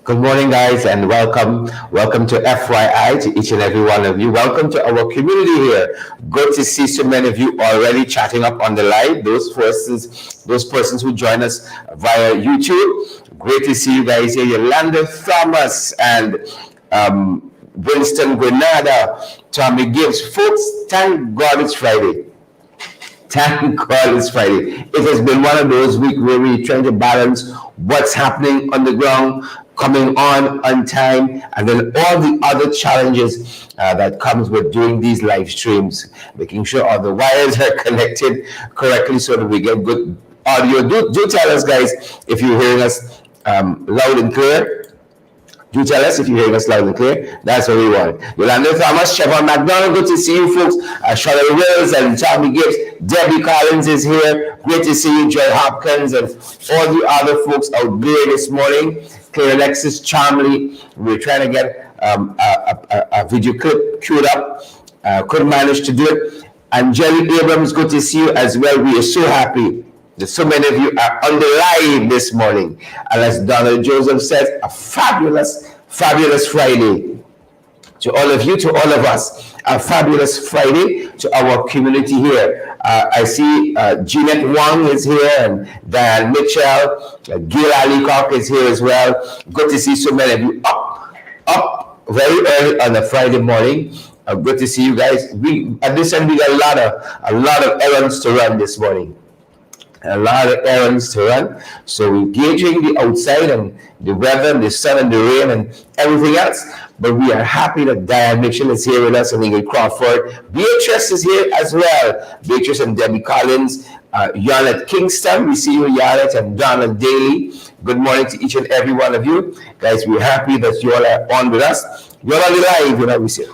Good morning, guys, and welcome. Welcome to FYI to each and every one of you. Welcome to our community here. Good to see so many of you already chatting up on the live. Those persons who join us via YouTube. Great to see you guys here. Yolanda Thomas and Winston Grenada, Tommy Gibbs. Folks, thank God it's Friday. Thank God it's Friday. It has been one of those weeks where we're trying to balance what's happening on the ground, coming on time, and then all the other challenges that comes with doing these live streams, making sure all the wires are connected correctly so that we get good audio. Do tell us, guys, if you're hearing us loud and clear. Do tell us if you're hearing us loud and clear. That's what we want. Yolanda Thomas, Chevron McDonald, good to see you folks. Charlotte Wills and Tommy Gibbs. Debbie Collins is here. Great to see you, Joy Hopkins, and all the other folks out there this morning. Claire Alexis Charmley. We're trying to get a video clip queued up. Couldn't manage to do it. And Jelly Abrams, good to see you as well. We are so happy that so many of you are on the live this morning. And as Donald Joseph says, a fabulous, fabulous Friday to all of you, to all of us. A fabulous Friday to our community here. I see Jeanette Wong is here, and Diane Mitchell, Gil Alicock is here as well. Good to see so many of you up very early on a Friday morning. Good to see you guys. At this end, we got a lot of errands to run this morning. A lot of errands to run. So we're gauging the outside and the weather and the sun and the rain and everything else. But we are happy that Diane Mitchell is here with us and Ingrid Crawford. Beatrice is here as well. Beatrice and Debbie Collins. Yarnett Kingston. We see you, Yarnett, and Donald Daly. Good morning to each and every one of you. Guys, we're happy that you all are on with us. You're on the live, you know, we see.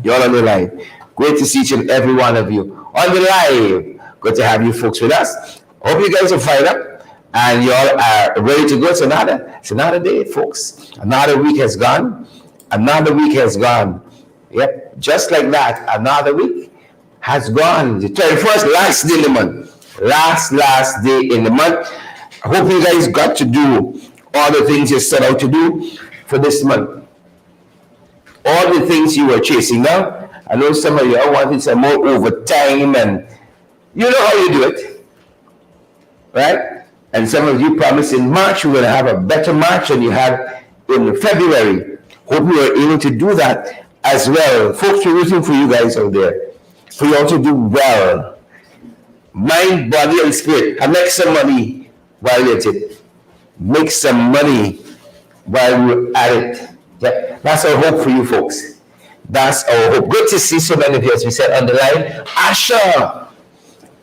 You're on the live. Great to see each and every one of you on the live. Good to have you folks with us. Hope you guys are fired up and you all are ready to go. It's another day, folks. Another week has gone. Another week has gone. Yep, just like that, another week has gone. The 31st, last day in the month. Last day in the month. I hope you guys got to do all the things you set out to do for this month. All the things you were chasing down. I know some of you are wanting some more overtime, and you know how you do it, right? And some of you promised in March we're going to have a better March than you had in February. Hope you are able to do that as well. Folks, we're rooting for you guys out there, for you all to do well. Mind, body, and spirit. And make some money while you're at it. Make some money while you're at it. Yeah, that's our hope for you folks. That's our hope. Good to see so many of you, as we said on the line.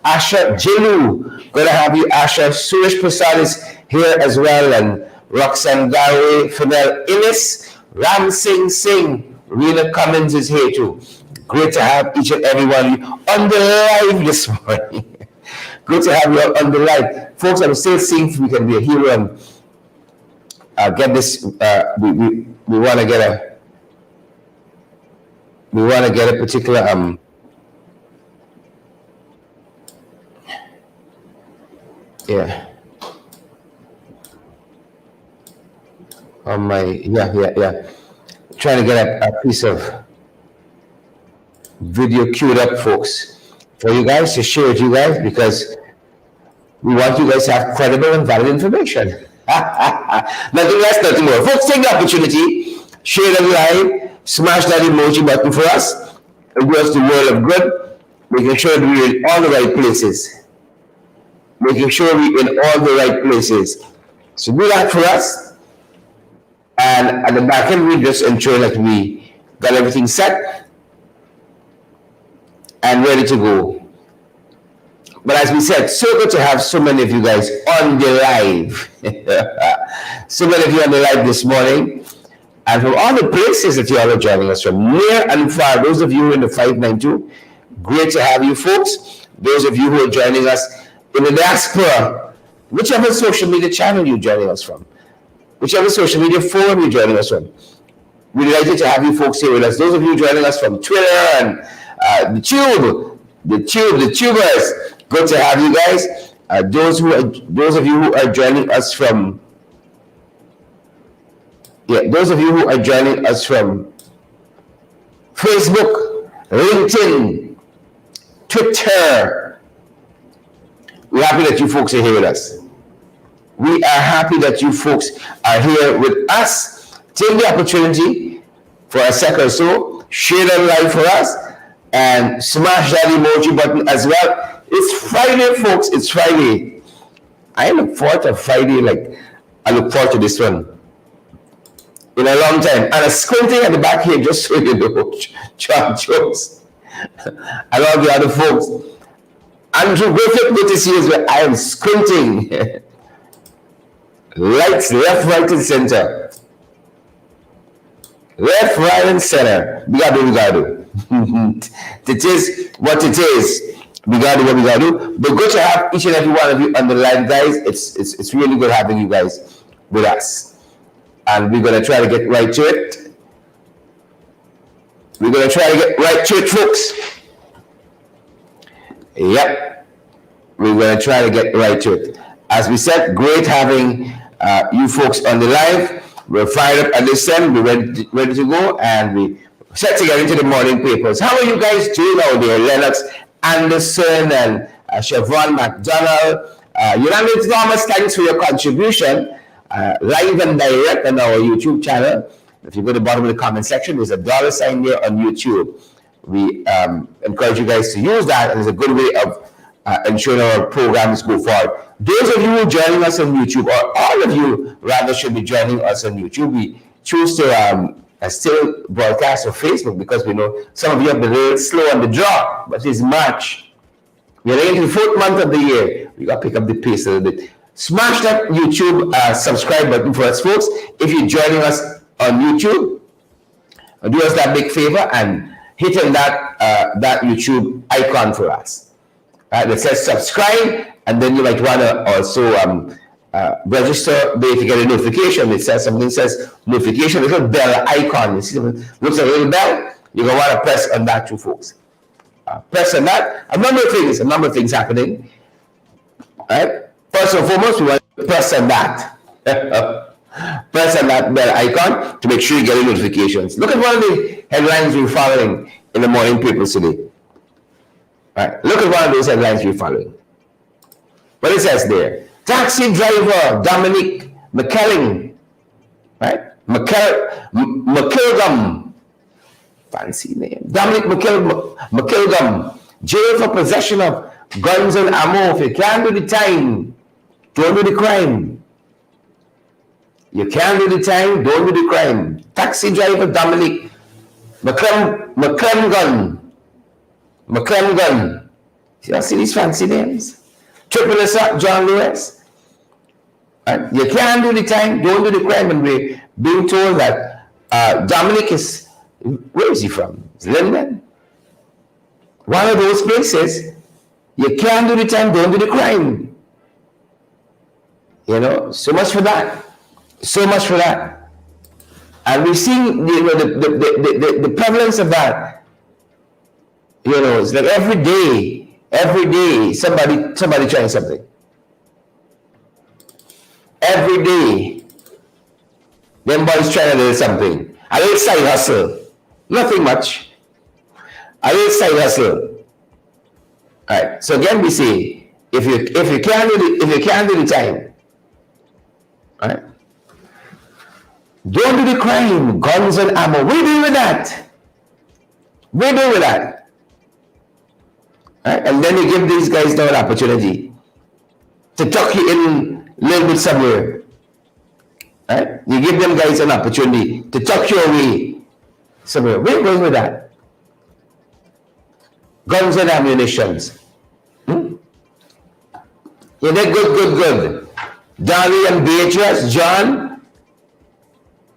Asha Jilu, good to have you, Asha. Suresh Prasad is here as well, and Roxanne Galway, Fidel Innes, Ram Singh, Rena Cummins is here too. Great to have each and every one of you on the live this morning. Good to have you all on the live. Folks, I'm still seeing if we can be a hero and get this, we want to get a particular, yeah. On my, yeah. Trying to get a piece of video queued up, folks, for you guys to share with you guys, because we want you guys to have credible and valid information. Nothing less, nothing more. Folks, take the opportunity, share the live, smash that emoji button for us. It does the world of good, making sure that we're in all the right places. Making sure we're in all the right places. So do that for us. And at the back end, we just ensure that we got everything set and ready to go. But as we said, so good to have so many of you guys on the live. So many of you on the live this morning. And from all the places that you all are joining us from, near and far, those of you in the 592, great to have you folks. Those of you who are joining us in the diaspora, whichever social media channel you're joining us from, whichever social media forum you're joining us from, we're delighted to have you folks here with us. Those of you joining us from Twitter and the tubers, good to have you guys. Those of you who are joining us from Yeah, those of you who are joining us from Facebook, LinkedIn, Twitter, we're happy that you folks are here with us. We are happy that you folks are here with us. Take the opportunity for a second or so, share that live for us, and smash that emoji button as well. It's Friday, folks. It's Friday. I look forward to Friday, like I look forward to this one in a long time. And I'm squinting at the back here, just so you know, John Jones and all the other folks. Andrew Griffith, good to see you as well. I am squinting. Lights left, right, and center. Left, right, and center. We gotta do. It is what it is. We gotta do what we gotta do. But good to have each and every one of you on the line, guys. It's really good having you guys with us. And we're gonna try to get right to it. We're gonna try to get right to it, folks. Yep. We're gonna try to get right to it. As we said, great having you folks on the live. We're fired up at this end. We're ready to go, and we set to get into the morning papers. How are you guys doing out there? Lennox Anderson and Chevron McDonald. Yolanda Thomas, thanks for your contribution. Live and direct on our YouTube channel. If you go to the bottom of the comment section, there's a $ there on YouTube. We encourage you guys to use that, and it's a good way of ensuring our programs go forward. Those of you who are joining us on YouTube, or all of you rather, should be joining us on YouTube. We choose to still broadcast on Facebook because we know some of you have been a little slow on the draw, but it's March. We're into the 4th month of the year. We got to pick up the pace a little bit. Smash that YouTube subscribe button for us, folks. If you're joining us on YouTube, do us that big favor and hit on that YouTube icon for us. That says subscribe, and then you might want to also register there to get a notification. It says something says notification, little bell icon. You see something looks like a little bell. You're gonna want to press on that too, folks. Press on that. A number of things happening. All right. First and foremost, we want to press on that. Press on that bell icon to make sure you get notifications. Look at one of the headlines we're following in the morning papers today. All right, look at one of those headlines you're following. What it says there: taxi driver Dominic McKelling, right? McKilgum, fancy name. Dominic McKilgum, jail for possession of guns and ammo. If you can't do the time, don't do the crime. You can't do the time, don't do the crime. Taxi driver Dominic McClellan. See these fancy names? Triple Assault John Lewis. You can't do the time, don't do the crime. And we're being told that Dominic is, where is he from? It's Linden. One of those places, you can't do the time, don't do the crime. You know, so much for that. So much for that. And we've seen the prevalence of that. You know, it's like every day, somebody trying something. Every day, them boys trying to do something. A little side hustle, nothing much. A little side hustle. All right. So again, we say, if you can't do the time, all right, don't do the crime. Guns and ammo. We do with that. Right? And then you give these guys now an opportunity to tuck you in a little bit somewhere. Right? You give them guys an opportunity to tuck you away somewhere. Where are you going with that? Guns and ammunitions. Yeah, they're good. Dolly and Beatrice, John.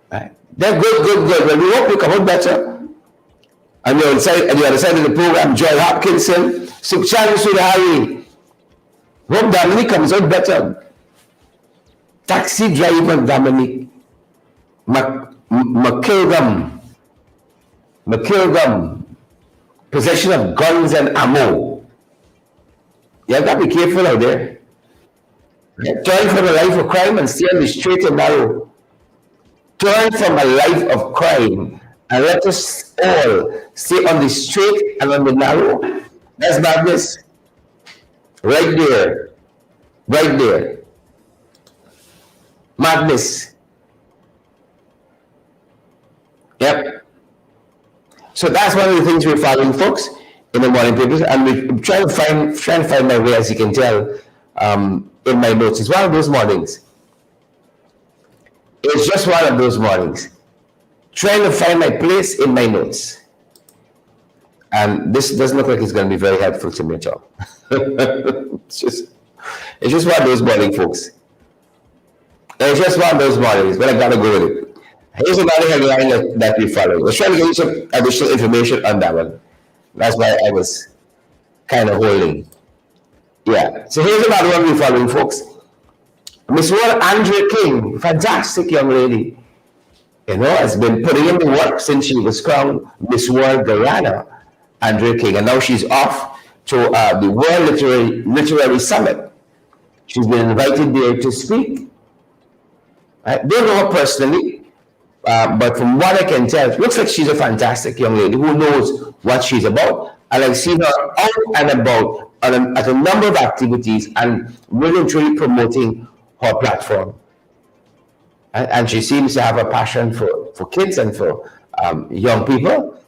Right? They're good. Well, we hope you come out better. And on the other side of the program, Joel Hopkinson, Sukhchan Sudhari. Hope Dominic comes out better. Taxi driver Dominic McKilgum, possession of guns and ammo. You have got to be careful out there. Trying for the life of crime and stay on the straight and narrow. turn from a life of crime and let us all stay on the straight and on the narrow. That's madness. Right there. Right there. Madness. Yep. So that's one of the things we're following, folks, in the morning papers, and we're trying to find my way, as you can tell, in my notes. It's one of those mornings. It's just one of those mornings. Trying to find my place in my notes. And this doesn't look like it's going to be very helpful to me at all. it's just one of those mornings, folks. It's just one of those mornings, but I got to go with it. Here's another headline that we follow. I was trying to get you some additional information on that one. That's why I was kind of holding. Yeah. So here's another one we're following, folks. Miss World Andrea King, fantastic young lady, has been putting in the work since she was crowned Miss World Guyana, Andrea King, and now she's off to the World Literary Summit. She's been invited there to speak. I don't know her personally, but from what I can tell, it looks like she's a fantastic young lady who knows what she's about. And I've seen her out and about at a number of activities and really and truly promoting her platform. And she seems to have a passion for kids and for young people.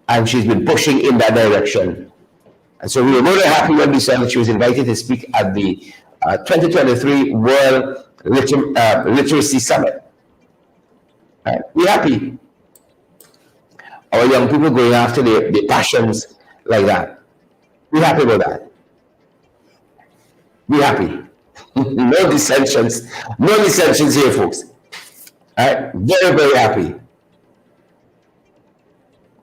And she's been pushing in that direction. And so we were really happy when we saw that she was invited to speak at the 2023 World Literacy Summit. Right? We're happy. Our young people going after their passions like that. We're happy about that. We're happy. No dissensions. No dissensions here, folks. All right? Very, very happy.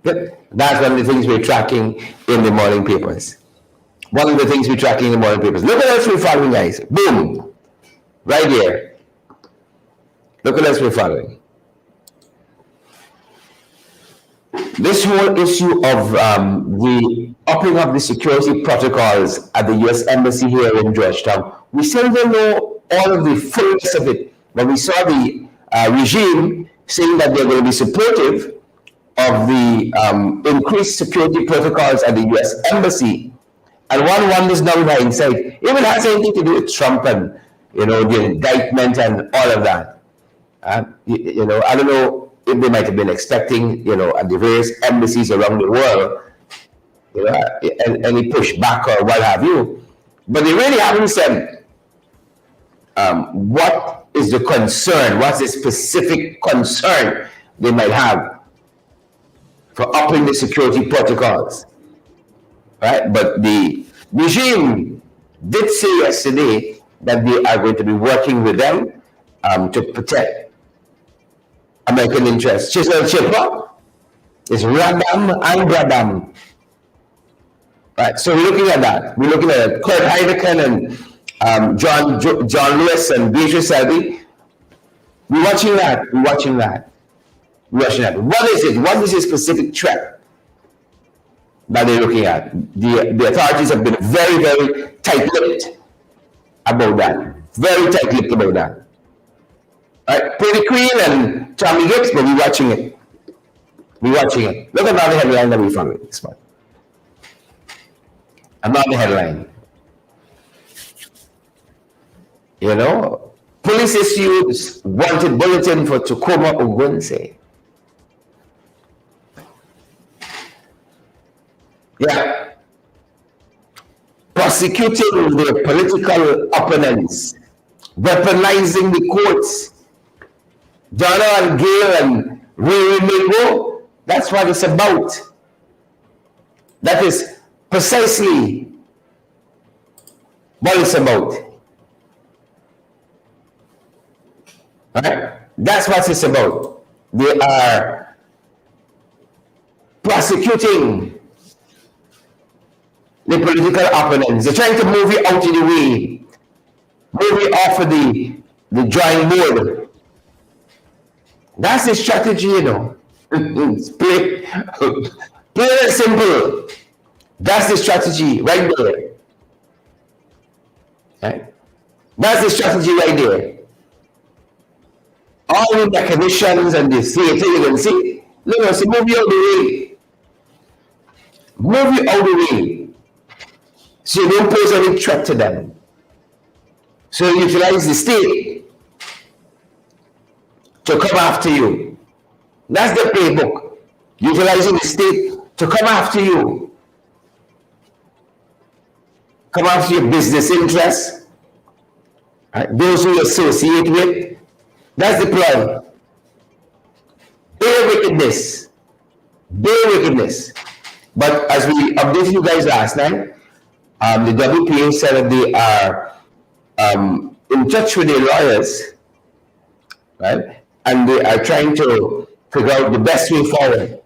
But that's one of the things we're tracking in the morning papers. One of the things we're tracking in the morning papers. Look at us we're following, guys. Boom. Right here. Look at us we're following. This whole issue of the upping of the security protocols at the U.S. Embassy here in Georgetown, we still don't know all of the fullness of it. But we saw the regime saying that they're going to be supportive of the increased security protocols at the U.S. Embassy. And one wonders now in hindsight, if it has anything to do with Trump and, the indictment and all of that. I don't know if they might have been expecting, at the various embassies around the world, any pushback or what have you. But they really haven't said what is the concern, what's the specific concern they might have for upping the security protocols. Right? But the regime did say yesterday that they are going to be working with them to protect American interests. Chisel Chipper is Radam and Radam. Right, so we're looking at that. We're looking at Kurt Heineken and John Lewis and Beatrice Selby. We're watching that. We're watching that. We're watching that. What is it? What is the specific threat that they're looking at? The authorities have been very, very tight-lipped about that. Very tight-lipped about that. Right? Pretty Queen and Tommy Gibbs, but we're watching it. We're watching it. Look at another headline that we found this one. Another headline. Police issues wanted bulletin for Tacoma Ogunse. Yeah. Prosecuting their political opponents, weaponizing the courts. Donald Gale and Ray Mako, that's what it's about. That is precisely what it's about. Right? That's what it's about. They are prosecuting the political opponents. They're trying to move you out of the way, move you off of the drawing board. That's the strategy, It's plain and simple. That's the strategy right there. Right? That's the strategy right there. all the mechanicians and the theater, you can see. No, so move you out the way. Move you out the way. So you don't pose any threat to them. So you utilize the state to come after you. That's the playbook. Utilizing the state to come after you. Come after your business interests. Right? Those who you associate with. That's the plan. Bare wickedness. Bare wickedness. But as we updated you guys last night, the WPA said that they are in touch with their lawyers, right? And they are trying to figure out the best way forward.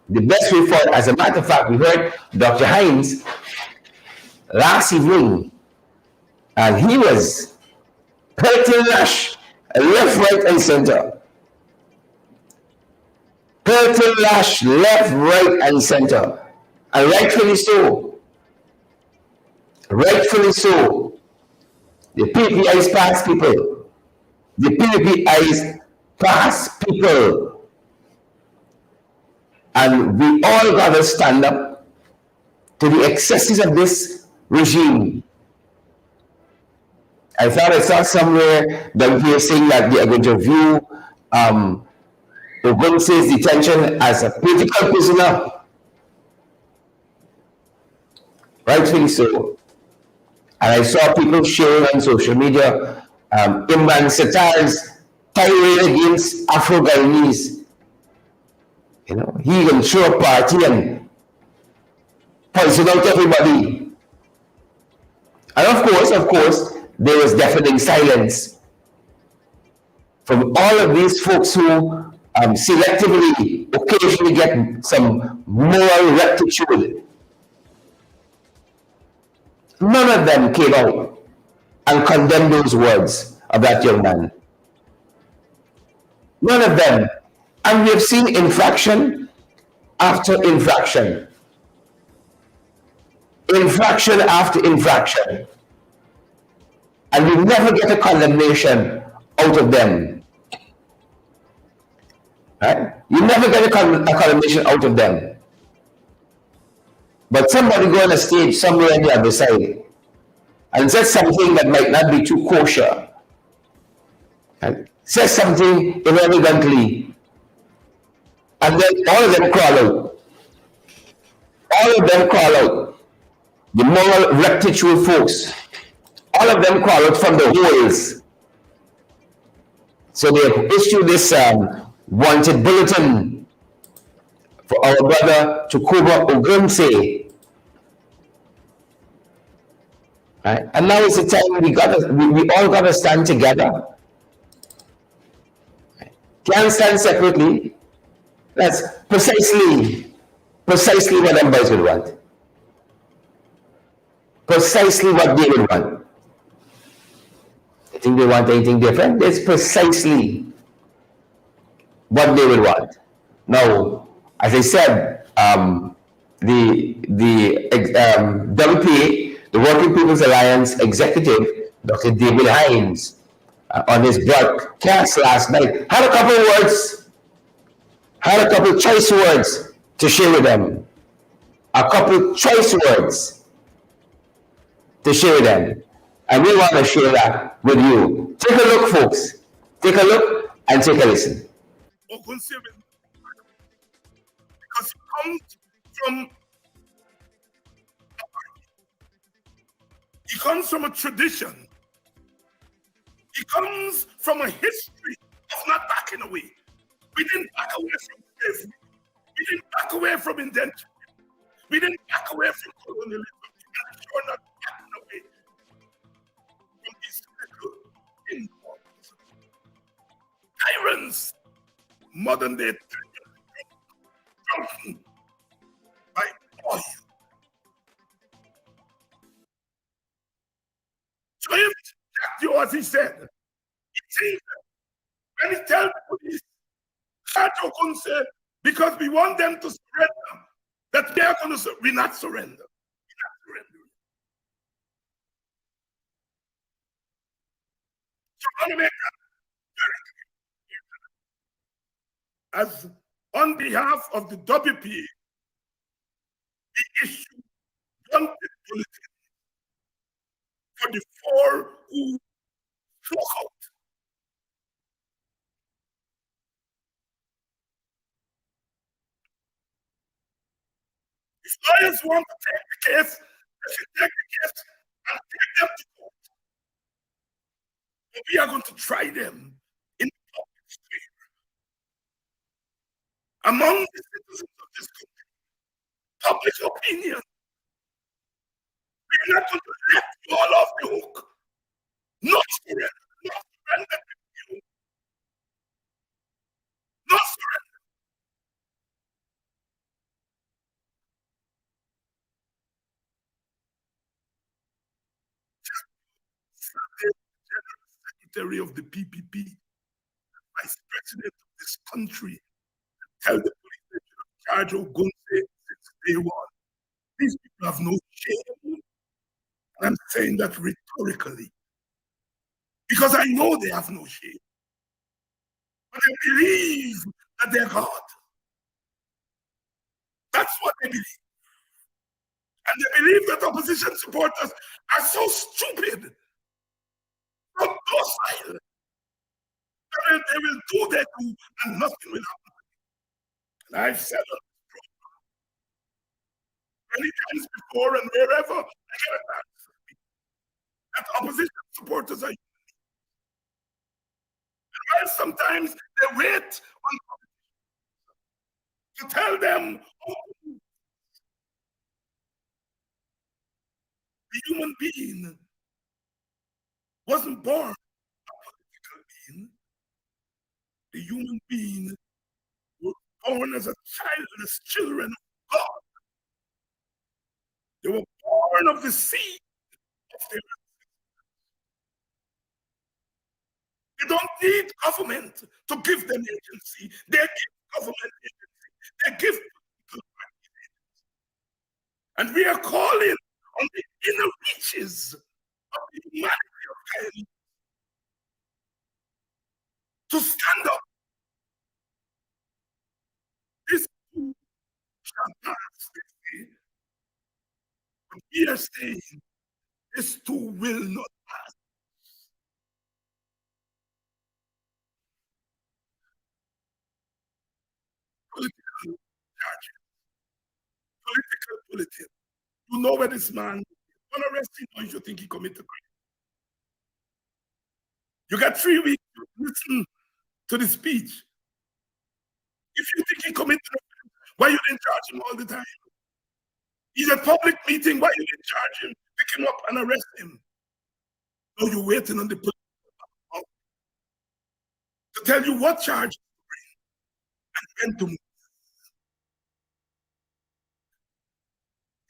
The best way forward. As a matter of fact, we heard Dr. Hines last evening, and he was pelting Lash left, right, and center. Pelting Lash left, right, and center. And rightfully so. Rightfully so. The PPIs pass people. The PPIs pass people. And we all got to stand up to the excesses of this regime. I thought I saw somewhere that we are saying that they are going to view Ogunse's detention as a political prisoner. Rightfully so. And I saw people sharing on social media Imran Sattar's tirade against Afro-Guyanese. You know, he can show a party and poison out everybody. And of course, there was deafening silence from all of these folks who selectively, occasionally get some moral rectitude. None of them came out and condemned those words of that young man. None of them. And we have seen infraction after infraction. Infraction after infraction. And we never get a condemnation out of them. Right? You never get a condemnation out of them. But somebody go on a stage somewhere on the other side and says something that might not be too kosher. Right? Says something irrelevantly. And then all of them crawl out. All of them crawl out. The moral rectitude folks. All of them crawl out from the holes. So they have issued this wanted bulletin for our brother Chukwuba Ogunse. Right? And now is the time we all got to stand together. Can't stand separately. That's precisely what them boys would want. Precisely what they would want. I think they want anything different. It's precisely what they would want. Now, as I said, the WPA, the Working People's Alliance executive, Dr. David Hines, on his broadcast last night, had a couple choice words to share with them. A couple choice words to share with them. And we want to share that with you. Take a look, folks. Take a look and take a listen. Because he comes from He comes from a tradition. He comes from a history of not backing away. We didn't back away from slavery. We didn't back away from indenture. We didn't back away from colonialism. And sure not backing away from these critical imports. Tyrants, modern day drunken by oil. So if Jack Joe, as he said, he thinks that when he tells the police, Sergio couldn't say, because we want them to surrender, that they are going to we not surrender. We're not surrendering. So I want to make that very as on behalf of the WPA, we issue wanted bulletin for the 4 who struck out. If lawyers want to take the case, they should take the case and take them to court. But we are going to try them in the public sphere. Among the citizens of this country, public opinion. We're not going to let you all off the hook. No surrender. No surrender to you. No surrender. The General Secretary of the PPP, Vice President of this country, tell the police they should have charged Ogunse since day one. These people have no shame. And I'm saying that rhetorically, because I know they have no shame. But they believe that they're God. That's what they believe. And they believe that opposition supporters are so stupid, so docile, that they will do their do and nothing will happen. And I've said on this program many times before and wherever I get a chance that opposition supporters are human. And while sometimes they wait on to tell them, oh, the human being wasn't born a political being. The human being was born as a child, as children of God. They were born of the seed of their ancestors. They don't need government to give them agency. They give government agency. They give political party agency. And we are calling on the inner reaches of the humanity of Kenya to stand up. This too shall pass, they say. But we are saying this too will not pass. Political charges, political bulletin. You know where this man is going to arrest him, or you think he committed a crime. You got 3 weeks to listen to the speech. If you think he committed a crime, why you didn't charge him all the time? He's at public meeting, why you didn't charge him, pick him up and arrest him? No, you're waiting on the police to tell you what charge to bring and when to move.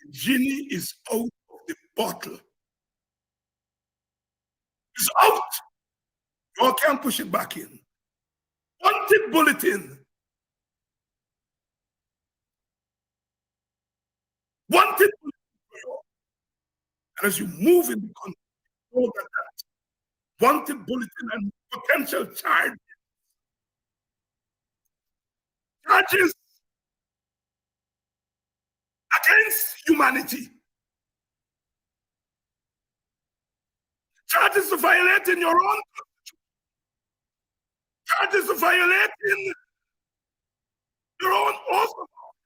The genie is out of the bottle. It's out. You can't push it back in. Wanted bulletin. Wanted bulletin. And as you move in the country, know that wanted bulletin and potential charges against humanity. Charges of violating your own constitution. Charges of violating your own oath of office.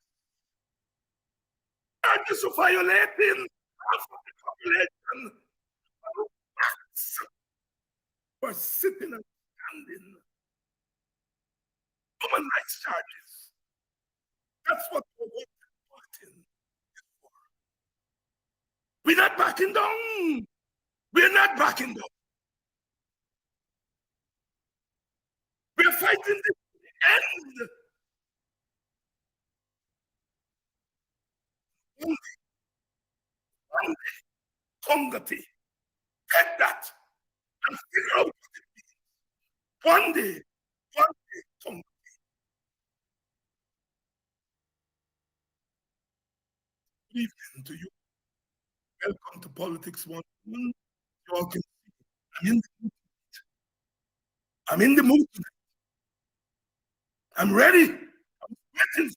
Charges of violating half of the population who are sitting and standing. Human rights charges. That's what we're bulletin is for. We're not backing down. We're not backing down. We're fighting to the end. One day, Congati, take that and figure out what it means. One day, Congati. Good evening to you. Welcome to Politics 101. You all can see I'm in the mood tonight. I'm ready. I'm waiting.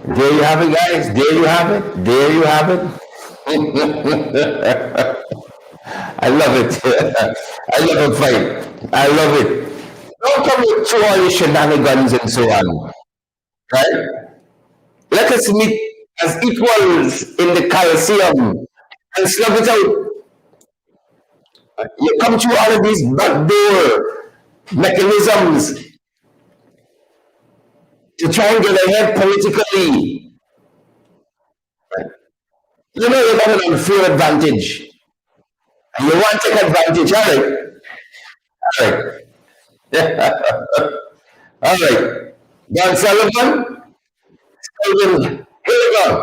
There you have it, guys. There you have it. There you have it. I love it. I love a fight. I love it. Don't come with through all your shenanigans and so on. Right? Let us meet as equals in the Colosseum and slug it out. You come through all of these backdoor mechanisms to try and get ahead politically. You know you got an unfair advantage. And you want to take advantage. All right. All right. Don Sullivan, Stephen Hilliger,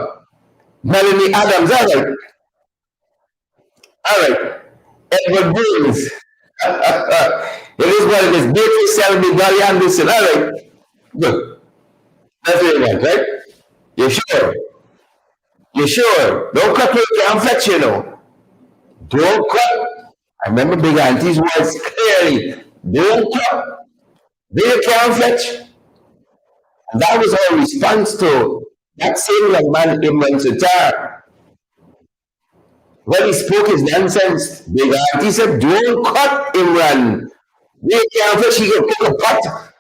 Melanie Adams. All right. Edward Bruins. It is what it is. Beatrice Selby, Gary Anderson. All right. Good. That's what you want, right? You sure? You sure? Don't cut your can't fetch, you know. Don't cut. I remember Big Auntie's words clearly. Don't cut. They can't fetch. And that was our response to that same young man, Imran Sitar. When he spoke his nonsense, Big Auntie said, don't cut Imran. They can't fetch. He can pick a pot.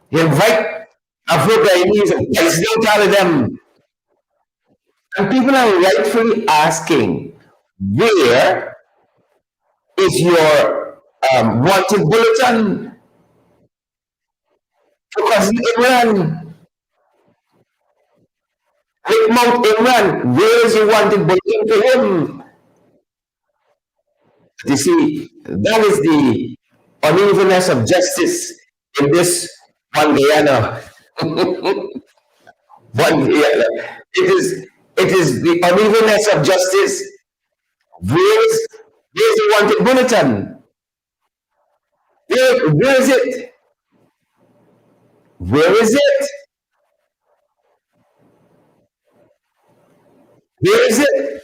He invite Afro-Guyanese and president out of them. And people are rightfully asking, where is your wanted bulletin for Cousin Imran? Rick Mount Imran, where is your wanted bulletin for him? You see, that is the unevenness of justice in this one Guyana. One Guyana. It is the unevenness of justice. Where's the wanted bulletin? Where is it? Where is it? Where is it?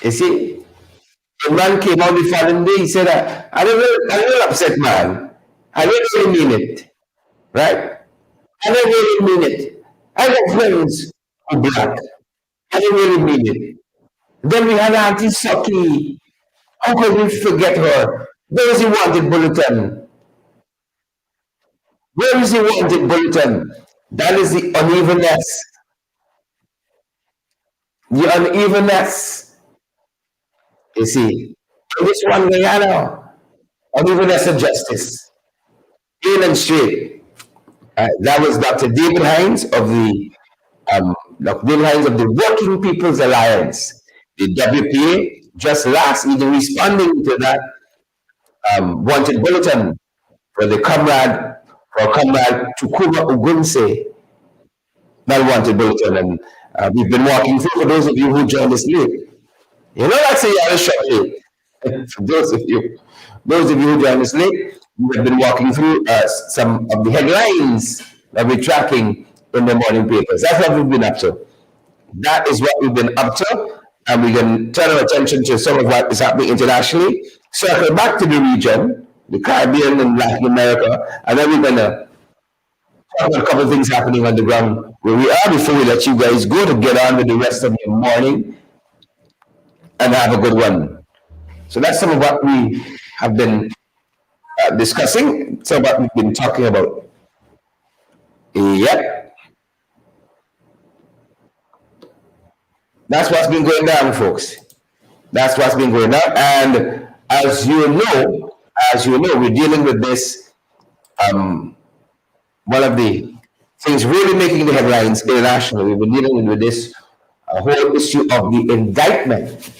You see, the man came out the following day. He said, I'm a little upset, man. I didn't really mean it. Right? I didn't really mean it. I got friends who are black. I didn't really mean it. Then we had Auntie Saki. How could we forget her? Where is the wanted bulletin? Where is the wanted bulletin? That is the unevenness. The unevenness. You see, in this one Guyana, unevenness of justice. In and straight. That was Dr. David Hines of the Dr. David Hines of the Working People's Alliance, the WPA, just last evening responding to that wanted bulletin for comrade Tukuma Ugunse, that wanted bulletin. And we've been walking through, for those of you who joined us late. You know, that's a yellow shot late. For those of you who joined us late, we have been walking through some of the headlines that we're tracking in the morning papers. That's what we've been up to. That is what we've been up to. And we can turn our attention to some of what is happening internationally, circle back to the region, the Caribbean and Latin America, and then we're going to talk about a couple of things happening on the ground where we are before we let you guys go to get on with the rest of your morning and have a good one. So that's some of what we have been discussing, some of what we've been talking about. Yep. That's what's been going down, folks. That's what's been going on. And as you know, we're dealing with this. One of the things really making the headlines internationally, we've been dealing with this whole issue of the indictment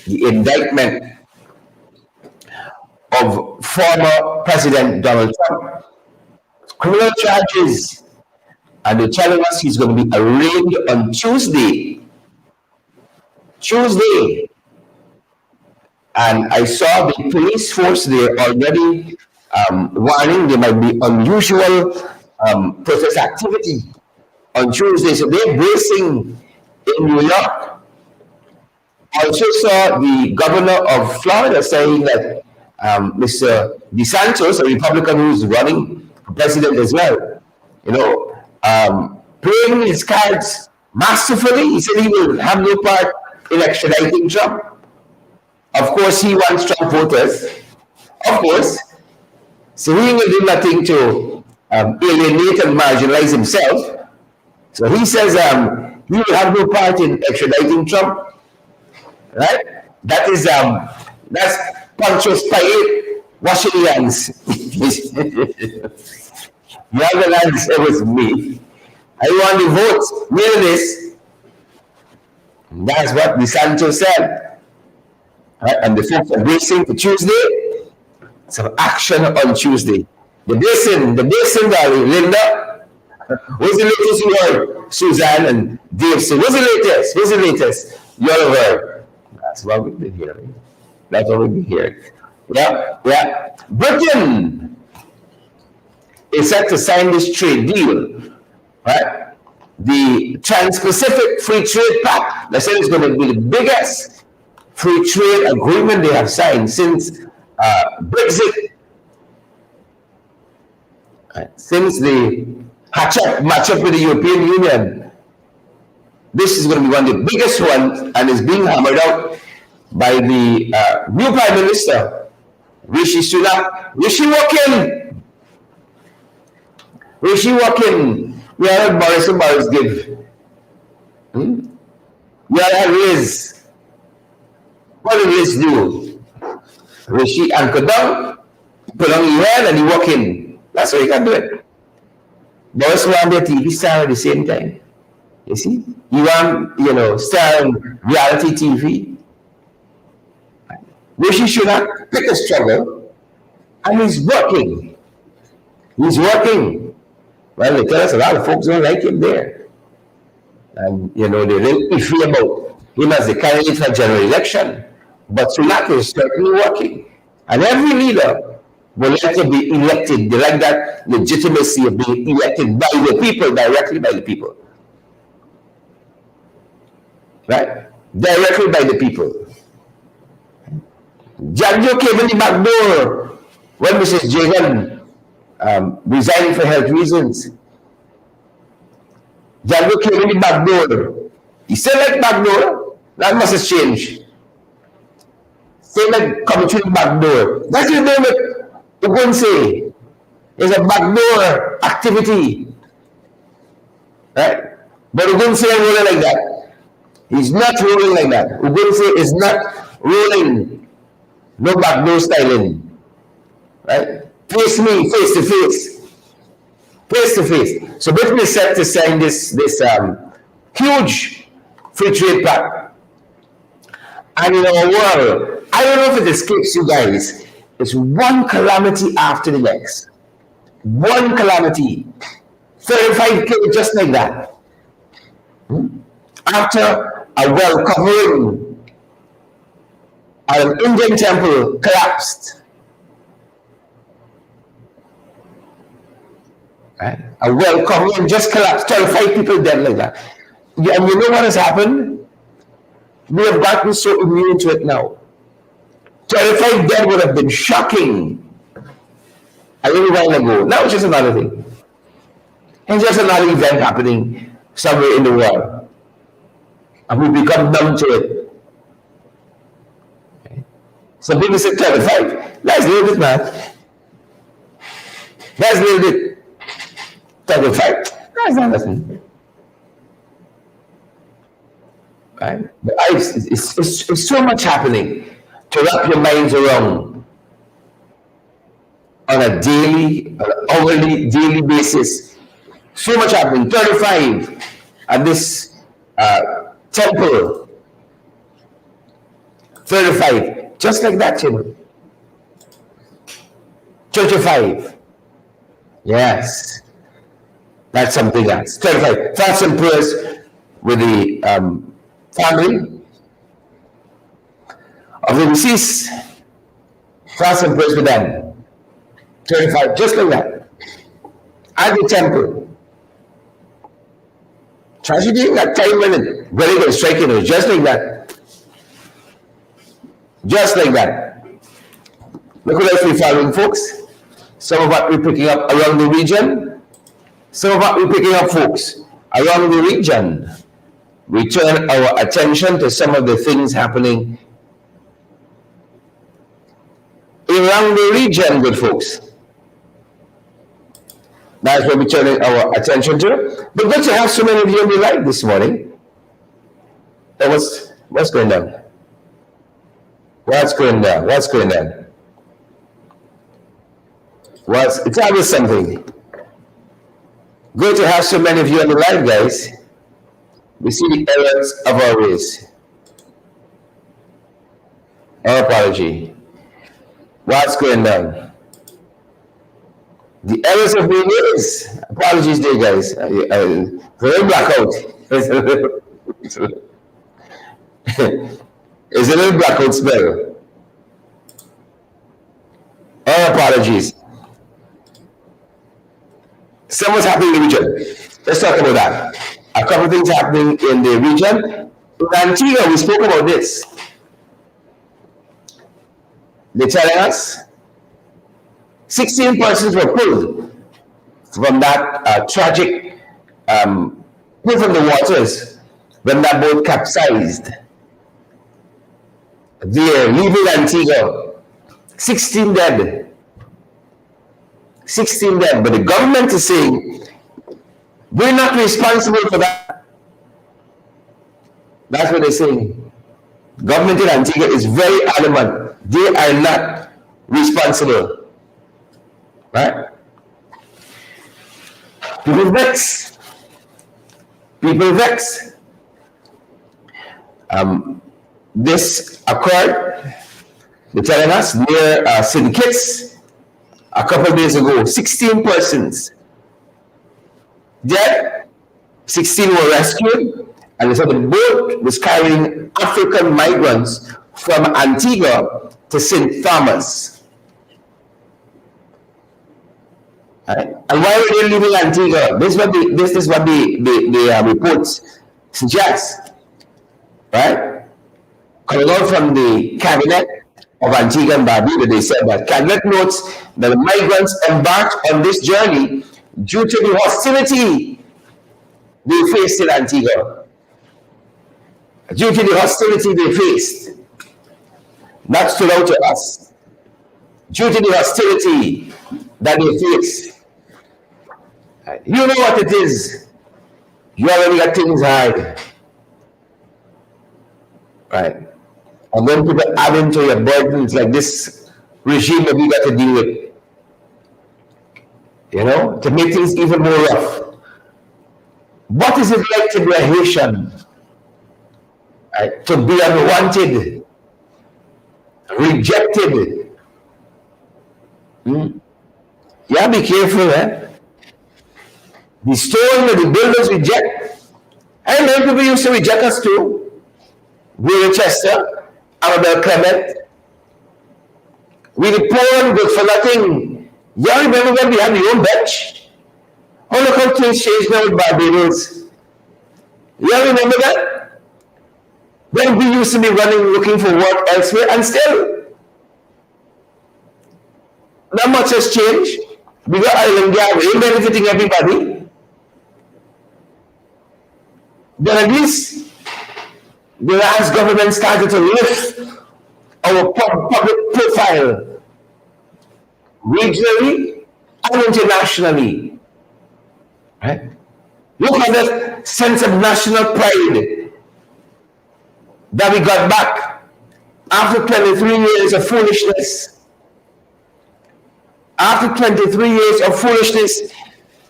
of former President Donald Trump. Criminal charges. And they're telling us he's going to be arraigned on Tuesday. And I saw the police force there already warning there might be unusual protest activity on Tuesday. So they're bracing in New York also saw the governor of Florida saying that Mr. DeSantis, a Republican who's running for president as well, playing his cards masterfully. He said he will have no part in extraditing Trump. Of course, he wants Trump voters. Of course. So he will do nothing to alienate and marginalize himself. So he says he will have no part in extraditing Trump. Right? That's Pontius Pilate washing hands. You have the answer with me. I want the votes. Hear this. That's what DeSantis said. Right? And the folks are bracing for Tuesday. Some action on Tuesday. The basin, darling, Linda. What's the latest you heard? Suzanne and Dave said, what's the latest? You all have heard. That's what we've been hearing. That's what we've been hearing. Yeah. Britain is set to sign this trade deal, right? The Trans-Pacific Free Trade Pact. They said it's going to be the biggest free trade agreement they have signed since Brexit, since the match up with the European Union. This is going to be one of the biggest ones, and is being hammered out by the new Prime Minister, Rishi Sunak. Rishi walking. We had Boris give. We had Riz. What did Riz do? Rishi anchored down, put on your head, and he walk in. That's how you can do it. Boris want their TV star at the same time. You see? You want, star in reality TV. Rishi Sunak pick a struggle, and he's working. Well, they tell us a lot of folks don't like him there. And, they're really iffy about him as the candidate for general election. But Sunak is certainly working. And every leader will like to be elected. They like that legitimacy of being elected by the people, directly by the people. Right? Directly by the people. Janjo came in the back door when Mrs. Jagan resigned for health reasons. Janjo came in the back door. He still like back door. That must have changed. Still like coming through the back door. That's the name of the one say. It's a backdoor activity. Right? But Ugunse ain't rolling like that. He's not rolling like that. Ugunse is not rolling. No backdoor styling. Right? Face me, face to face. Face to face. So Britain is set to sign this huge free trade pact. And in our world, I don't know if it escapes you guys, it's one calamity after the next. One calamity. 35 killed just like that. After a well covering at an Indian temple collapsed. Right? A well covering just collapsed. 35 people dead like that. And you know what has happened? We have gotten so immune to it now. 35 dead would have been shocking a little while ago. Now it's just another thing. It's just another event happening somewhere in the world. And we become numb to it. Okay. Some people say 35. That's a little bit, man. That's a little bit. 35. That's not nothing. Right? But it's so much happening to wrap your minds around on a daily, hourly, daily basis. So much happening. 35 at this temple. 35. Just like that, you know. 35. Yes. That's something else. 35. Thoughts and prayers with the family of the deceased. Thoughts and prayers with them. 35. Just like that. At the temple. Tragedy in that time when it very good striking was just like that. Just like that. Look what else we're following, folks. Some of what we're picking up around the region. Some of what we're picking up, folks, around the region. We turn our attention to some of the things happening around the region, good folks. That's what we're turning our attention to. But good to have so many of you on the live this morning. What's going on? What's going on? What's going on? It's always something. Good to have so many of you on the live, guys. We see the errors of our ways. Our apology. What's going on? The errors of the ways. Apologies there, guys. Very blackout. It's a little blackout spell. Our apologies. What's happening in the region? Let's talk about that. A couple of things happening in the region. In Antigua, we spoke about this. They're telling us 16 persons were pulled from that tragic pulled from the waters when that boat capsized. They're leaving Antigua. 16 dead. 16 dead. But the government is saying, we're not responsible for that. That's what they're saying. Government in Antigua is very adamant. They are not responsible. Right? People vex. People vex. This occurred, they're telling us, near St. Kitts a couple of days ago. 16 persons dead, 16 were rescued, and they said the boat was carrying African migrants from Antigua to St. Thomas. Right? And why were they leaving Antigua? This is what the reports suggest. Right? Coming out from the cabinet of Antigua and Barbuda, they said that cabinet notes that the migrants embarked on this journey due to the hostility they faced in Antigua. Due to the hostility they faced. That stood out to us. Due to the hostility that they faced. You know what it is. You already got things hard. Right? And when people add into your burdens like this regime that we got to deal with, you know, to make things even more rough. What is it like to be a Haitian? Right? To be unwanted, rejected. Yeah, be careful, eh? The stone that the builders reject. I know people used to reject us too. Willie Chester, Annabelle Clement. We the poor and good for nothing. You remember when we had the own bench? Oh, look how things changed now with Barbados. You remember that? When we used to be running looking for work elsewhere, and still not much has changed. We got island gas, we're benefiting everybody. But at least the last government started to lift our public profile regionally and internationally. Right? Look at that sense of national pride that we got back after 23 years of foolishness. After 23 years of foolishness,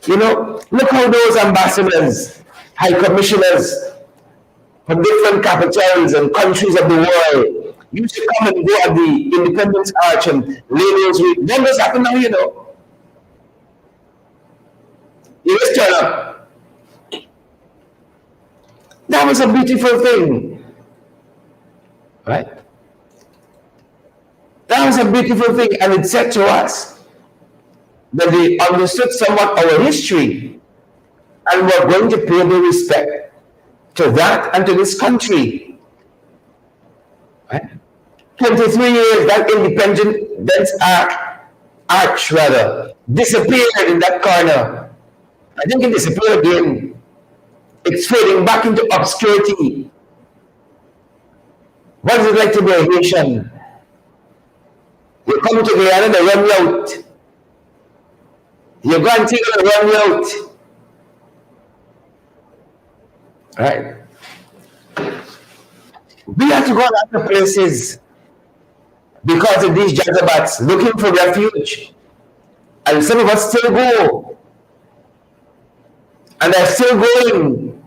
you know, look how those ambassadors, high commissioners from different capitals and countries of the world used to come and go at the Independence Arch and lay those with. Then what's happened now, you know? You just turn up. That was a beautiful thing. Right? That was a beautiful thing, and it said to us that they understood somewhat our history and were going to pay the respect to that and to this country. Right? 23 years, that independence arch rather, disappeared in that corner. I think it disappeared again. It's fading back into obscurity. What is it like to be a Haitian? You come to Guyana, they run you out. You go and take it, they run you out. Right? We have to go to other places because of these jazabats looking for refuge. And some of us still go. And they're still going,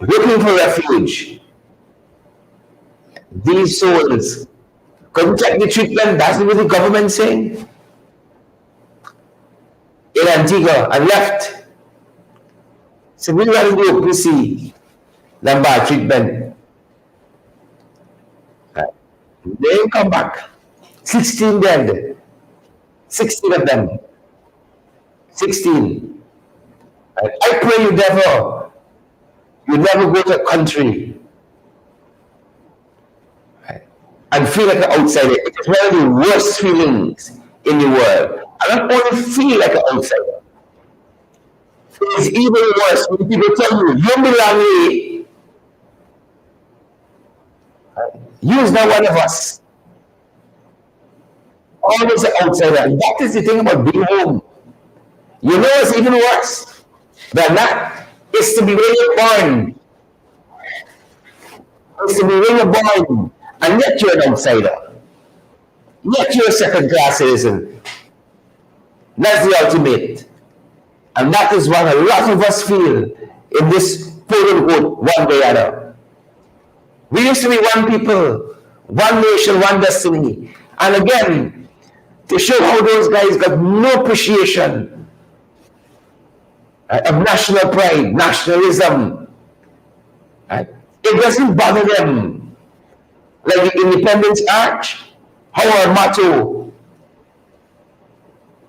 looking for refuge. These souls couldn't take the treatment, that's what the government saying. In Antigua and left. So we rather do OPC than bad treatment. They ain't come back. 16 dead. 16 of them. 16. I pray you never go to a country and feel like an outsider. It's one of the worst feelings in the world. I don't only feel like an outsider. It's even worse when people tell you, you belong here. You is not one of us. Always an outsider. And that is the thing about being home. You know what's even worse than that? It's to be where you're born. It's to be where you're born. And yet you're an outsider. Yet you're a second-class citizen. That's the ultimate. And that is what a lot of us feel in this quote-unquote one way or another. We used to be one people, one nation, one destiny. And again, to show how those guys got no appreciation of national pride, nationalism. It doesn't bother them. Like the Independence Arch, how our motto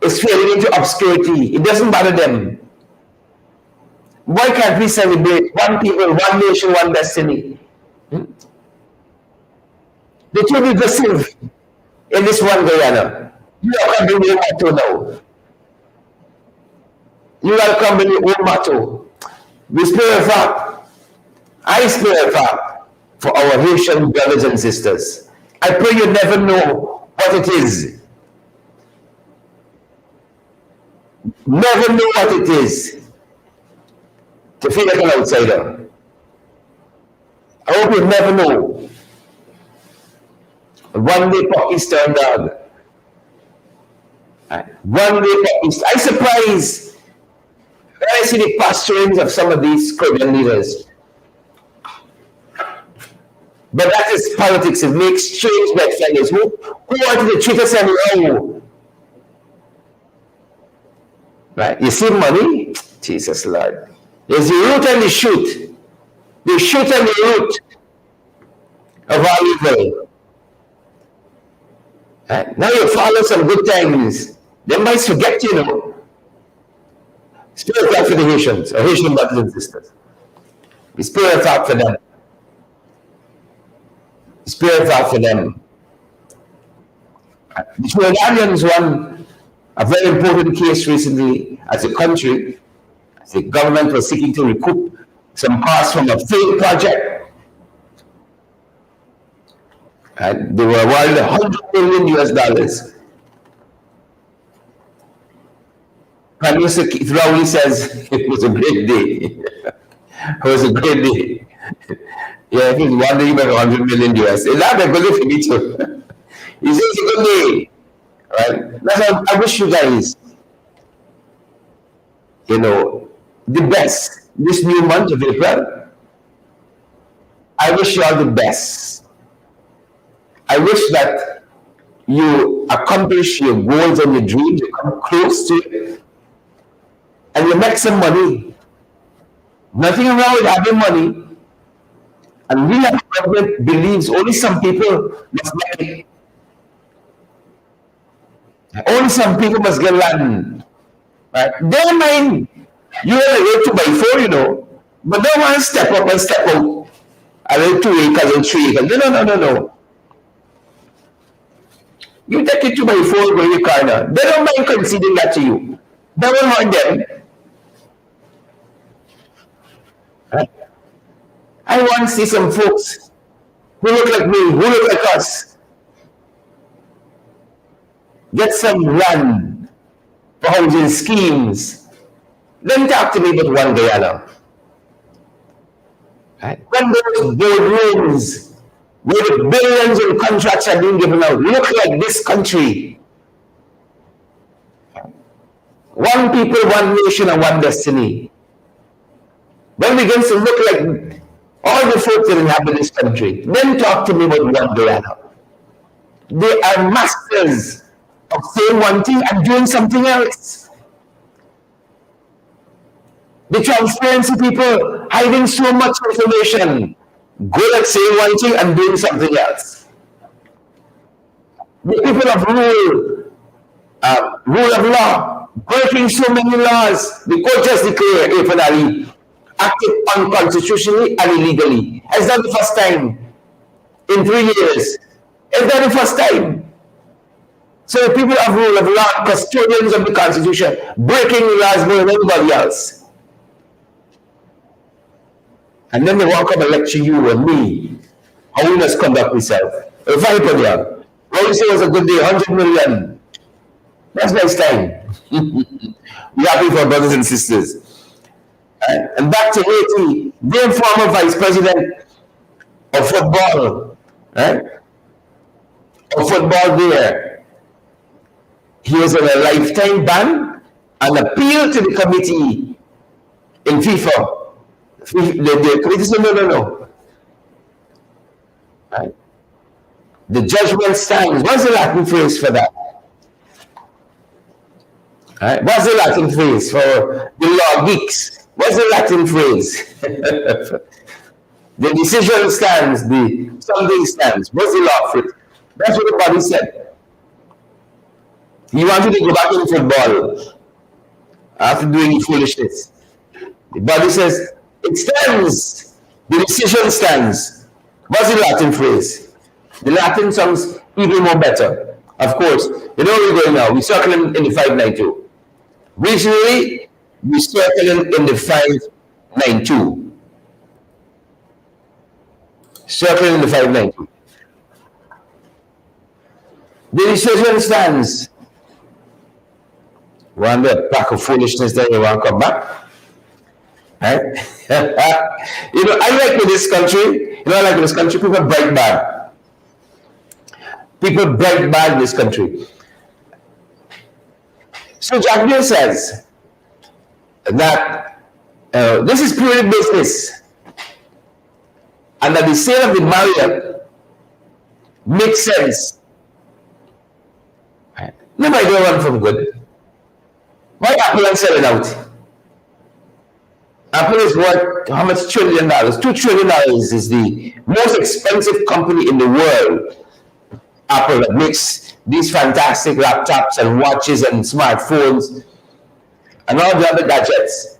is fading into obscurity. It doesn't bother them. Why can't we celebrate one people, one nation, one destiny? They're too aggressive in this one Guyana. You can't bring your motto now. You gotta come with your own motto. We spare a fact. I spare a fact for our Haitian brothers and sisters. I pray you never know what it is. Never know what it is to feel like an outsider. I hope you never know. One day puppies turn dog. One day puppies. I'm surprised when I see the posturings of some of these Caribbean leaders. But that is politics. It makes strange bedfellows who wanted to treat us anyhow. Right? You see money? Jesus Lord. There's the root and the shoot. The shoot and the root of all evil. Right? Now you follow some good things. They might forget, you know. Spirit God for the Haitians, or Haitian brothers and sisters. The spirit out for them. The spirit out for them. The Trinidadians won a very important case recently as a country. The government was seeking to recoup some costs from a failed project. And they were awarded $100 million US. Prime Minister Keith Rowley says it was a great day. It was a great day. Yeah, I think one day you make $100 million US. Is that a good day for me too? He says it's a good day. Right? That's how I wish you guys, you know, the best. This new month of April, I wish you all the best. I wish that you accomplish your goals and your dreams, you come close to it, and you make some money. Nothing wrong with having money. And we as government believes only some people must make it. Only some people must get land. Right? They don't mind you have a rate 2x4, you know, but they want to step up and step out. A little 2 acres and 3 acres. No. You take it 2x4 going your car now. They don't mind conceding that to you. That will hurt them. I want to see some folks who look like me, who look like us, get some land for housing schemes. Then talk to me about one Guyana. Right? When those boardrooms where the billions in contracts are being given out look like this country. One people, one nation, and one destiny. When it begins to look like all the folks that inhabit this country, then talk to me about one Guyana. They are masters of saying one thing and doing something else. The transparency people hiding so much information, good at saying one thing and doing something else. The people of rule of law, breaking so many laws. The court just declared FYI acted unconstitutionally and illegally. Is that the first time in 3 years? Is that the first time? So the people of rule of law, custodians of the Constitution, breaking the laws more than anybody else. And then they walk up and lecture you and me, how we must conduct ourselves. If I put you, what you say was a good day, 100 million. That's nice time. We're happy for brothers and sisters. And back to Haiti, their former vice president of football, there, he was on a lifetime ban and appealed to the committee in FIFA. The committee said, no. Right? The judgment stands. What's the Latin phrase for that? Right? What's the Latin phrase for the law geeks? What's the Latin phrase? The decision stands, the something stands. What's the law phrase? That's what the body said. He wanted to go back in football after doing foolishness. The body says, it stands. The decision stands. What's the Latin phrase? The Latin sounds even more better. Of course, you know where we're going now. We're circling in the 592. Regionally, we're circling in the 592. Circling in the 592. The decision stands. One the pack of foolishness, then you want to come back. Right? You know, I like with this country, people break bad. People break bad in this country. So Jack Bill says that this is purely business and that the sale of the Marriott makes sense. Nobody don't run from good. Why Apple and sell it out? Apple is worth how much $1 trillion? $2 trillion is the most expensive company in the world. Apple that makes these fantastic laptops and watches and smartphones and all the other gadgets.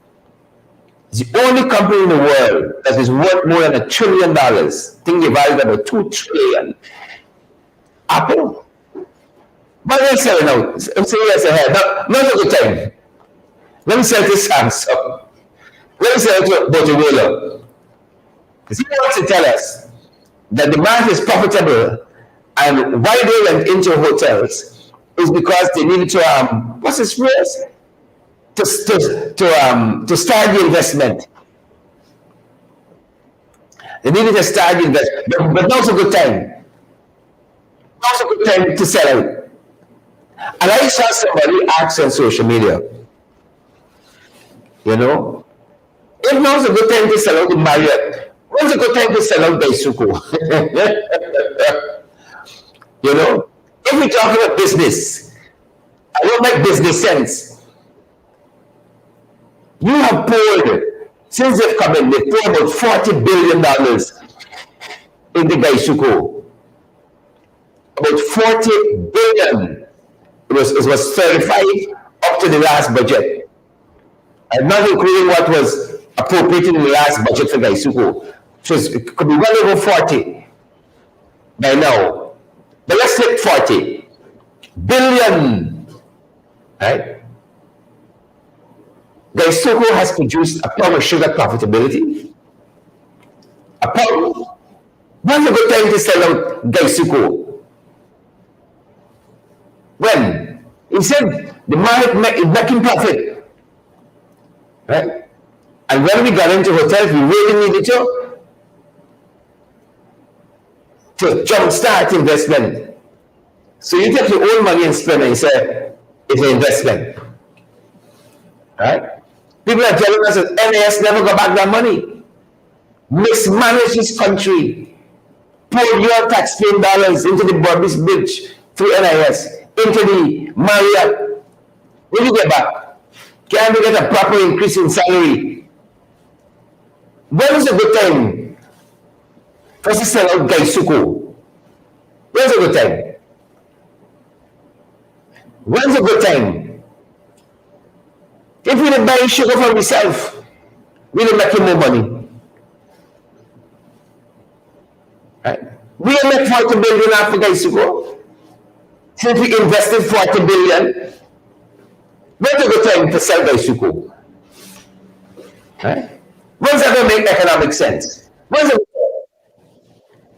It's the only company in the world that is worth more than $1 trillion. I think they value about $2 trillion. Apple. But they're selling out. I'm saying yes ahead. Not a good time. Let me sell this Samsung. Let me sell it to Botticelli. Because he wants to tell us that the market is profitable and why they went into hotels is because they needed to what's this phrase? To start the investment. They needed to start the investment, but now's a good time. Now's a good time to sell out. And I saw somebody ask on social media, you know, if now's a good time to sell out the Marriott, when's a good time to sell out Daisuko? You know, if we talk about business, I don't make business sense. You have poured, since they've come in, they've poured about $40 billion in the Daisuko. About 40 billion. It was 35 up to the last budget. And not including what was appropriated in the last budget for Daisuko. So it could be well over 40 by now. But let's take 40. billion, right? Gaisuko has produced a pound of sugar profitability. A pound. When's a good time to sell out Gaisuko? When? He said the market is making profit, right? And when we got into hotels, we really needed to jumpstart investment. So you take your own money and spend it, and say it's an investment, right? People are telling us that NAS never got back their money. Mismanage this country. Pour your taxpaying dollars into the Bobby's Beach through NIS, into the Marriott. When you get back, can we get a proper increase in salary? When is a good time for us to sell out Gaisuko? When's a good time? When's a good time? If we don't buy sugar for ourselves, we don't make more money. Right? We don't make 40 billion after Gaisuko. Since we invested 40 billion, when's a good time to sell Gaisuko? Right? When's that going to make economic sense? When's it?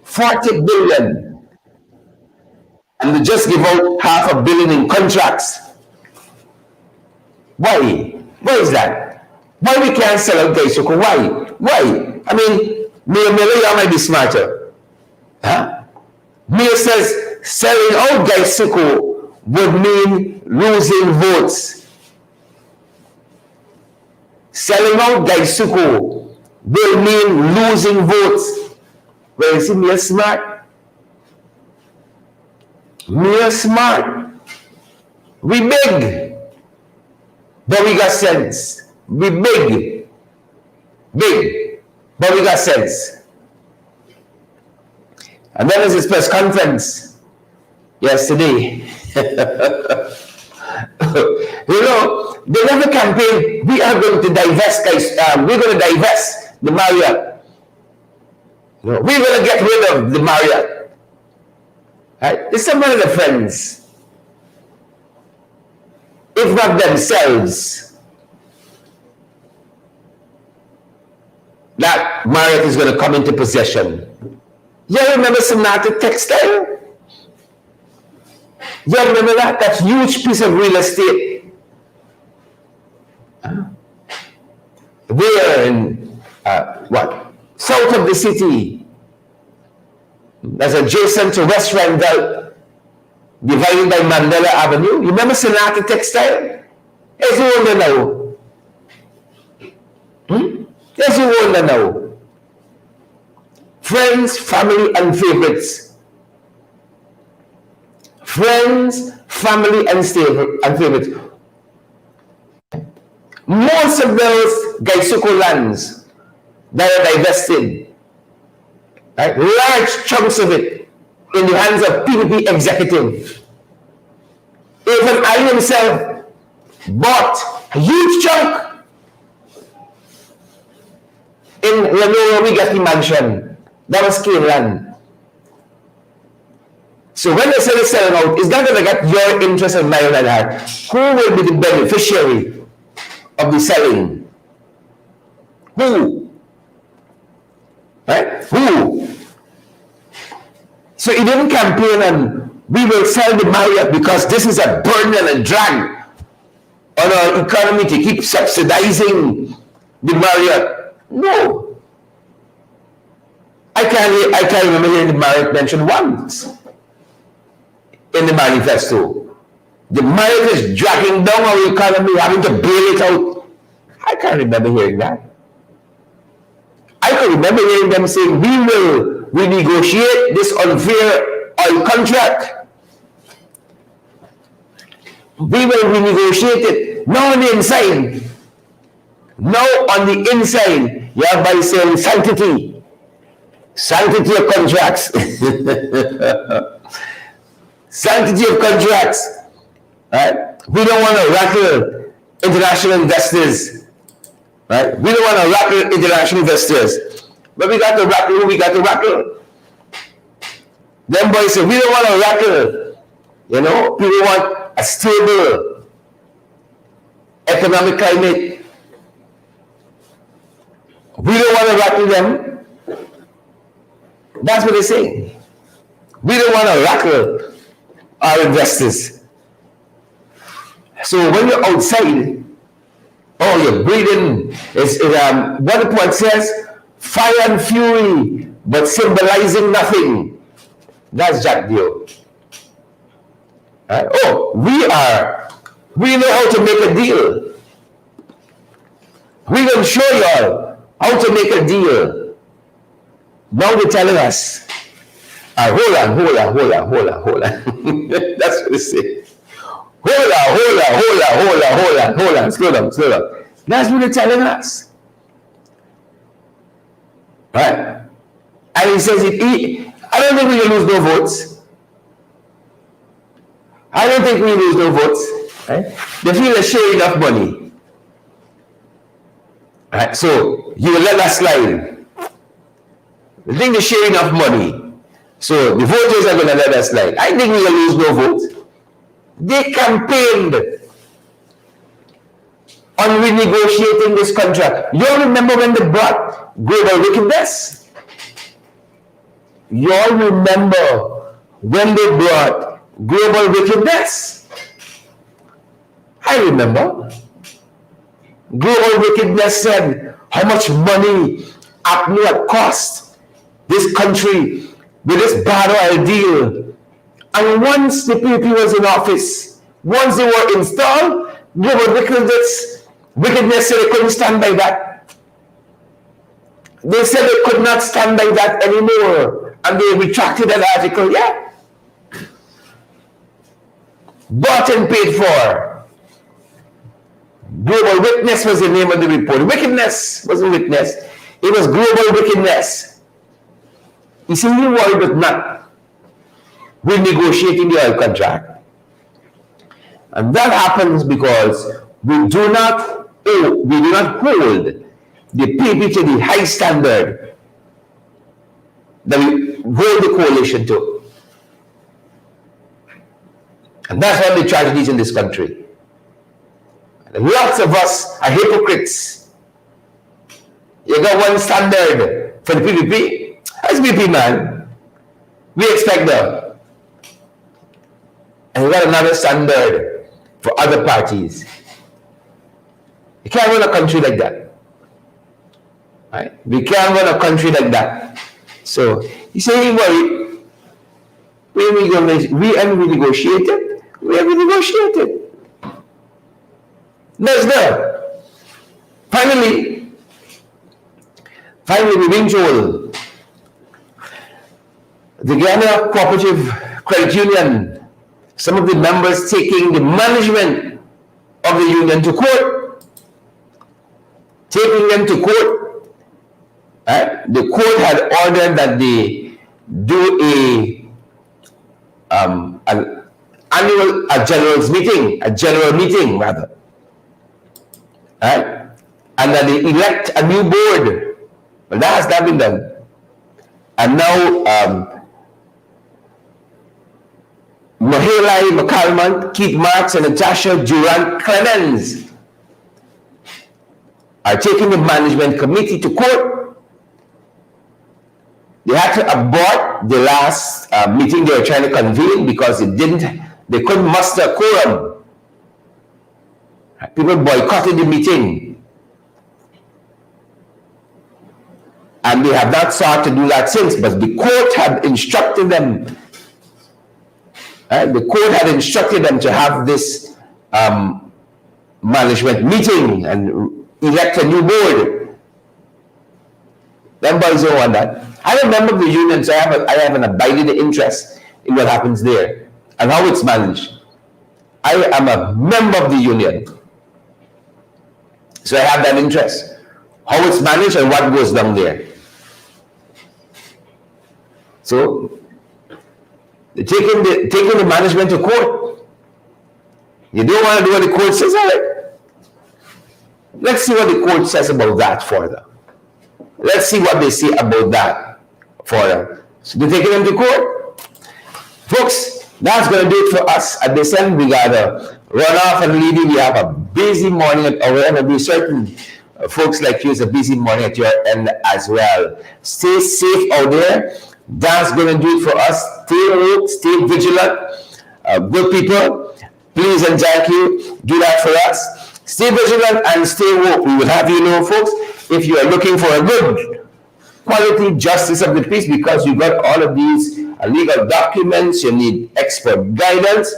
40 billion. And we just give out $500 million in contracts. Why? Why is that? Why we can't sell out Gaisuko? Why? Why? I mean, Mayor Miller might be smarter. Huh? Mayor says selling out Gaisuko would mean losing votes. Selling out Gaisuko will mean losing votes. Well, you see, Mayor smart. Mayor smart. We big, but we got sense. We big, but we got sense. And then there's this press conference yesterday. You know, they never campaign, we are going to divest, guys. We're going to divest the Marriott. You know, we're going to get rid of the Marriott. Right? It's some of the friends, if not themselves, that Marriott is going to come into possession. You remember Sonata Textile? You remember that? That huge piece of real estate. Where in, south of the city. That's adjacent to West Randall, divided by Mandela Avenue. You remember Sonata Textile? Yes, you wonder now. Yes, you wonder now. Friends, family, and favorites. Friends, family, and favorites. Most of those Gaisuko lands that are divested, right, large chunks of it in the hands of PPP executive. Even I himself bought a huge chunk in Lenora Wigati Mansion. That was clean land. So when they say they're selling out, it's not going to get your interest and mine at heart. Who will be the beneficiary of the selling? Who? Right? Who? So he didn't campaign on, we will sell the Marriott because this is a burden and a drag on our economy to keep subsidizing the Marriott. No. I can't remember hearing the Marriott mentioned once in the manifesto. The Marriott is dragging down our economy, having to bail it out. I can't remember hearing that. I can remember hearing them saying, we will renegotiate this unfair oil contract. We will renegotiate it. Now on the inside. Now on the inside, you have by saying sanctity. Sanctity of contracts. Sanctity of contracts. Right? We don't want to rattle international investors. Right? We don't want to rattle international investors. But we got to rattle who we got to rattle. Them boys say, we don't want to rattle You know, people want a stable economic climate. We don't want to rattle them. That's what they're saying. We don't want to rattle our investors. So when you're outside, oh, you're breathing. What the poet says, fire and fury, but symbolizing nothing. That's Jack Dio. Right? Oh, we know how to make a deal. We're going to show y'all how to make a deal. Now they're telling us, hold on. That's what they say. Hold on. Slow down. That's what they're telling us. Right? And he says, I don't think we will lose no votes. Right? They feel they're sharing enough money. Right? So you will let that slide. They think they're sharing enough money. So the voters are going to let that slide. I think we will lose no votes. They campaigned on renegotiating this contract. You all remember when they brought global wickedness? You all remember when they brought global wickedness? I remember. Global wickedness said how much money APNU had cost this country with this bad oil deal. And once the PP was in office, once they were installed, global wickedness said they couldn't stand by that. They said they could not stand by that anymore. And they retracted that article. Yeah. Bought and paid for. Global witness was the name of the report. Wickedness wasn't witness. It was global wickedness. You see, you worried with not renegotiating the oil contract. And that happens because we do not hold the PP to the high standard that we hold the coalition to. And that's one of the tragedies in this country. Lots of us are hypocrites. You got one standard for the PPP. That's PP, man. We expect that. And we got another standard for other parties. You can't run a country like that. Right? We can't run a country like that. So you say, worry, we have renegotiated. That's there. Finally, we've been told the Ghana Cooperative Credit Union, some of the members taking the management of the union to court. Taking them to court. Right? The court had ordered that they do a general meeting rather. Right? And that they elect a new board. But that has not been done. And now Mahilai McCalmont, Keith Marks, and Natasha Durant-Clemens are taking the management committee to court. They had to abort the last meeting they were trying to convene because they couldn't muster a quorum. People boycotted the meeting. And they have not sought to do that since, but the court had instructed them. The court had instructed them to have this management meeting and elect a new board. Them boys don't want that. I remember the union, so I have an abiding interest in what happens there and how it's managed. I am a member of the union, so I have that interest. How it's managed and what goes down there. So they're taking the management to court. You don't want to do what the court says, all right. Let's see what the court says about that further. Let's see what they say about that further. So they're taking them to court. Folks, That's going to do it for us at this end. We got to run off and leave you. We have a busy morning at our end, and we certainly, folks like you, it's a busy morning at your end as well. Stay safe out there. That's going to do it for us. Stay alert, stay vigilant. Good people, please and thank you. Do that for us. Stay vigilant and stay woke. We will have you know, folks, if you are looking for a good quality justice of the peace, because you got all of these legal documents, you need expert guidance,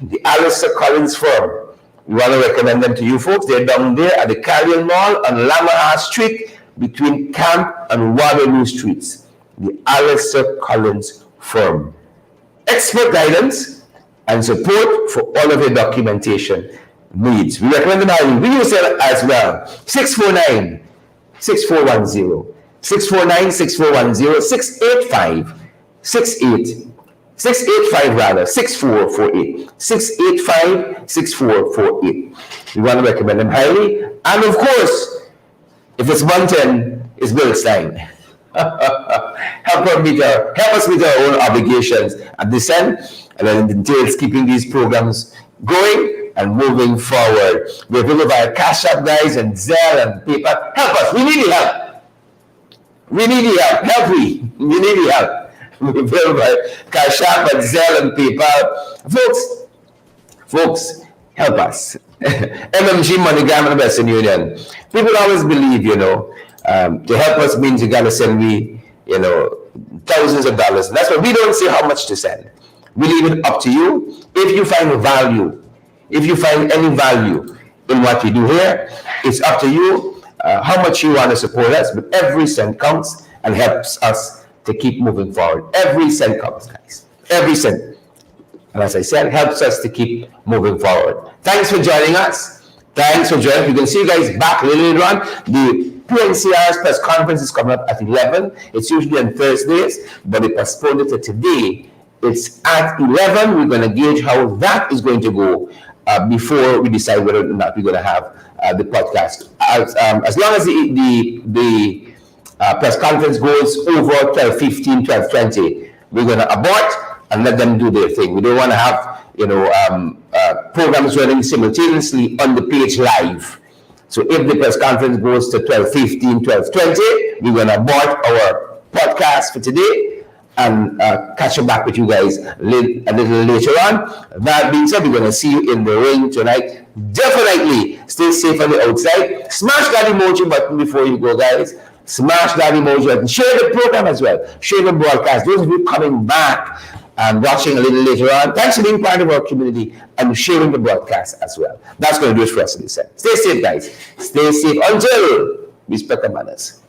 the Alistair Collins firm. We want to recommend them to you folks. They're down there at the Carrion Mall on Lamaha Street between Camp and Waterloo Streets. The Alistair Collins firm. Expert guidance and support for all of your documentation needs. We recommend them highly. We use them as well. 649 6410. 649 6410 685 685 rather 6448 685 6448. We want to recommend them highly, and of course, if it's 110, it's Bill Stein. help us meet our own obligations at this end, and then entails keeping these programs going and moving forward. We're available via Cash App, guys, and Zelle and PayPal. Help us. We need your help. We need your help. Help we. We need your help. We're available via Cash App and Zelle and PayPal. Folks, help us. MMG, MoneyGram, and Western Union. People always believe, to help us means you got to send me, thousands of dollars. That's why we don't say how much to send. We leave it up to you. If you find value, if you find any value in what we do here, it's up to you how much you want to support us. But every cent counts and helps us to keep moving forward. Every cent counts, guys. Every cent. And as I said, helps us to keep moving forward. Thanks for joining us. Thanks for joining. We can see you guys back later on. The PNCR's press conference is coming up at 11. It's usually on Thursdays, but they postponed it to today. It's at 11. We're going to gauge how that is going to go before we decide whether or not we're going to have the podcast. As long as the press conference goes over 12:15, 12:20, we're going to abort and let them do their thing. We don't want to have programs running simultaneously on the page live. So if the press conference goes to 12:15, 12:20, we're going to abort our podcast for today and catch up back with you guys a little later on. That being said, we're going to see you in the ring tonight. Definitely stay safe on the outside. Smash that emoji button before you go, guys. Smash that emoji button. Share the program as well. Share the broadcast. Those of you coming back and watching a little later on, thanks for being part of our community and sharing the broadcast as well. That's going to do it for us in this set. Stay safe, guys. Stay safe until we speak of manners.